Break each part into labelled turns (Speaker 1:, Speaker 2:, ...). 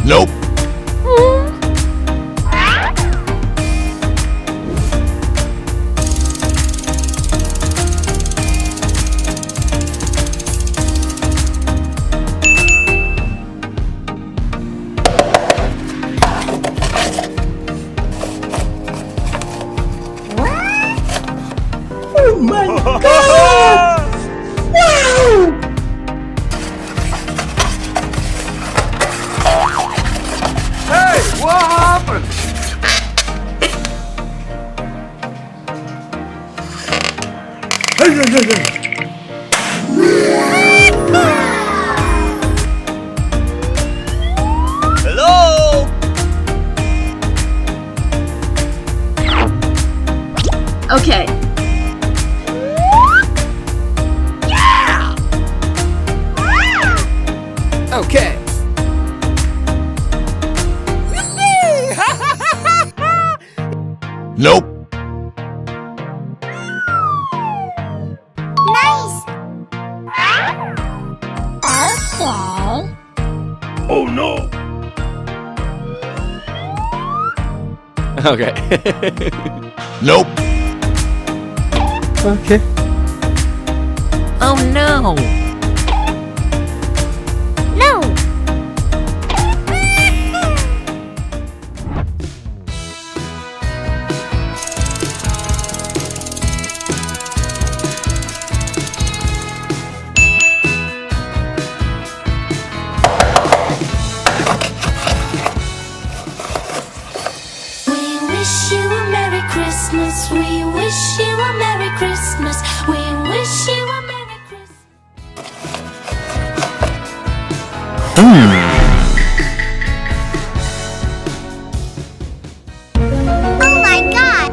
Speaker 1: Nope.
Speaker 2: Oh my god! Wow!
Speaker 3: Hey, what happened?
Speaker 2: Hey, hey, hey, hey.
Speaker 1: Hello?
Speaker 4: Okay.
Speaker 5: Okay.
Speaker 1: Nope.
Speaker 6: Nice. Okay.
Speaker 2: Oh no!
Speaker 5: Okay.
Speaker 1: Nope.
Speaker 5: Okay.
Speaker 7: Oh no!
Speaker 6: No.
Speaker 8: We wish you a Merry Christmas. We wish you a Merry Christmas. We wish you a Merry Christmas.
Speaker 6: Oh my god.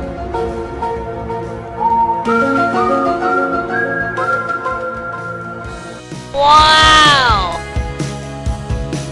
Speaker 7: Wow!
Speaker 2: Oh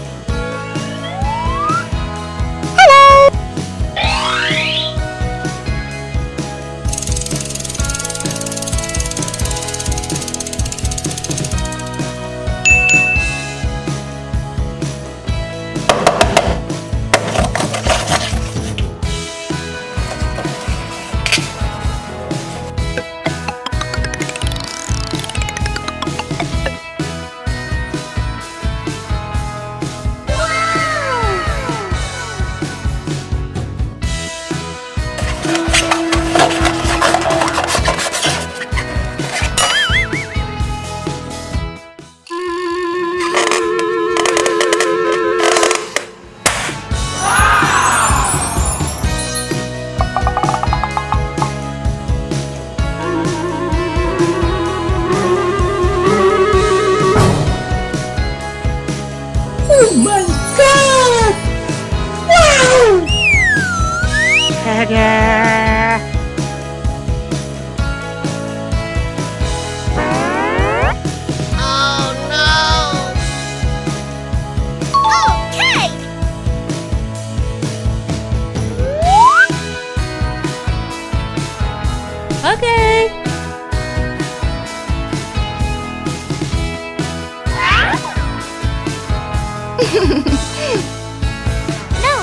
Speaker 2: my god! Wow!
Speaker 7: Oh no!
Speaker 6: Okay.
Speaker 4: Okay.
Speaker 6: No.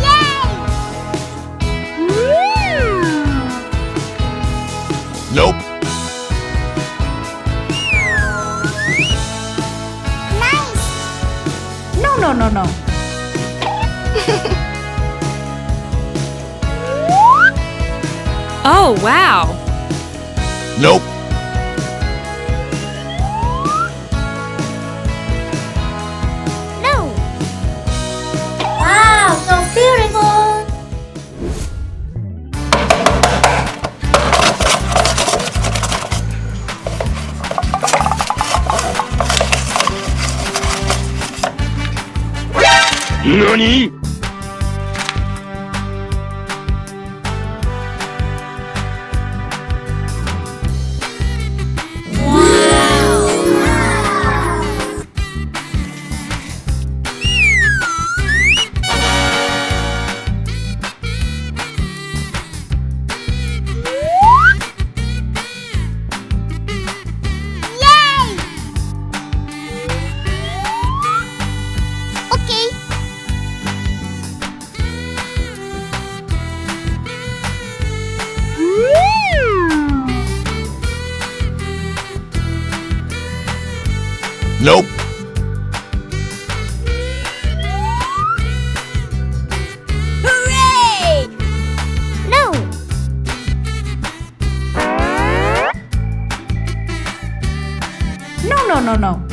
Speaker 6: Yay!
Speaker 1: Nope.
Speaker 6: Nice.
Speaker 4: No, no, no, no.
Speaker 9: Oh, wow.
Speaker 1: Nope.
Speaker 6: No. Wow, so beautiful.
Speaker 2: NANI?!
Speaker 1: Nope.
Speaker 6: Hooray! No.
Speaker 2: No, no, no, no.